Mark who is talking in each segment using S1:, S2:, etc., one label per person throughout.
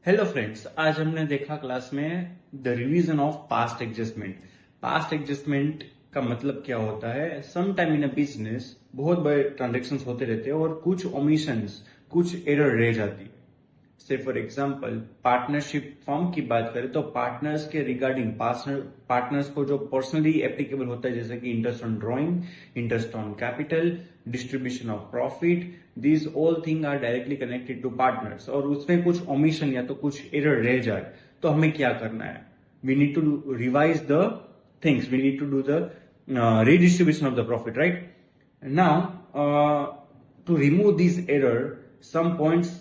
S1: Hello friends, आज हमने देखा क्लास में the revision of past adjustment. Past adjustment का मतलब क्या होता है? Some time in a business बहुत बड़े ट्रांजेक्शन्स होते रहते हैं और कुछ ओमिशंस, कुछ एरर रह जाती है। से फॉर एग्जाम्पल पार्टनरशिप फॉर्म की बात करें तो पार्टनर्स के रिगार्डिंग पार्टनर्स को जो पर्सनली एप्लीकेबल होता है, जैसे कि interest on drawing, interest on capital, distribution of profit, these all thing are directly connected to partners. और उसमें कुछ ओमिशन या तो कुछ एरर रह जाए तो हमें क्या करना है? We need to revise the things, we need to do the redistribution of the profit, right? Now, to remove this error, some points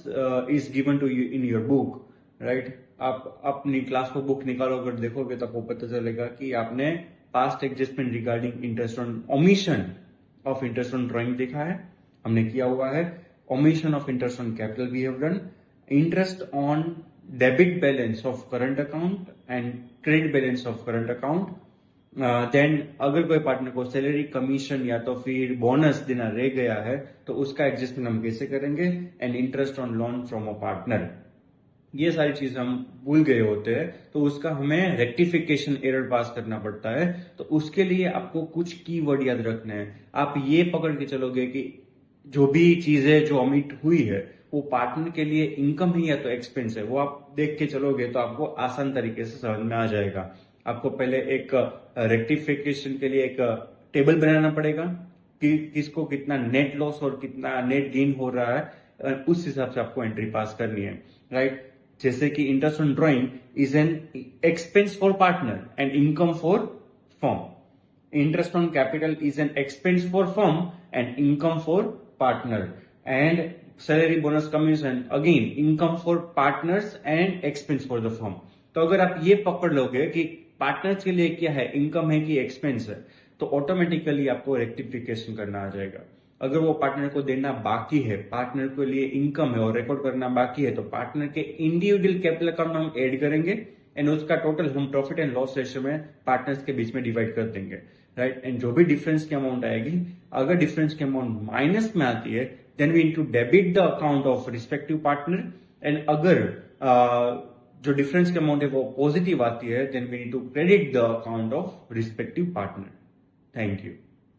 S1: is given to you in your book, right? आप अपनी class को book निकालो, अगर देखोगे तो आपको पता चलेगा कि आपने past adjustment regarding interest on omission of interest on drawing देखा है, हमने किया हुआ है। Omission of interest on capital we have done. Interest on debit balance of current account and credit balance of current account. Then अगर कोई partner को salary, commission या तो फिर बोनस देना रह गया है तो उसका एडजस्टमेंट हम कैसे करेंगे? And interest on loan from a partner. ये सारी चीजें हम भूल गए होते हैं तो उसका हमें रेक्टिफिकेशन एरर पास करना पड़ता है। तो उसके लिए आपको कुछ कीवर्ड याद रखने हैं। आप ये पकड़ के चलोगे कि जो भी चीजें जो ओमिट हुई है वो पार्टनर के लिए इनकम है या तो एक्सपेंस है, वो आप देख के चलोगे तो आपको आसान तरीके से समझ में आ जाएगा। आपको पहले एक रेक्टिफिकेशन के लिए एक टेबल बनाना पड़ेगा कि किसको कितना नेट लॉस और कितना नेट गेन हो रहा है, उस हिसाब से आपको एंट्री पास करनी है, राइट? जैसे कि interest on drawing is an expense for partner and income for firm. Interest on capital is an expense for firm and income for partner. And salary, bonus, commission, again income for partners and expense for the firm. तो अगर आप ये पकड़ लोगे कि partners के लिए क्या है, इनकम है कि एक्सपेंस है, तो ऑटोमेटिकली आपको रेक्टिफिकेशन करना आ जाएगा। अगर वो पार्टनर को देना बाकी है, पार्टनर के लिए इनकम है और रिकॉर्ड करना बाकी है, तो पार्टनर के इंडिविजुअल कैपिटल अकाउंट हम ऐड करेंगे एंड उसका टोटल हम प्रॉफिट एंड लॉस रेशियो में पार्टनर्स के बीच में डिवाइड कर देंगे, राइट? एंड जो भी डिफरेंस की अमाउंट आएगी, अगर डिफरेंस की अमाउंट माइनस में आती है then we need to debit the account of respective partner. And अगर जो डिफरेंस की अमाउंट है वो पॉजिटिव आती है then we need to credit the account of respective partner. Thank you.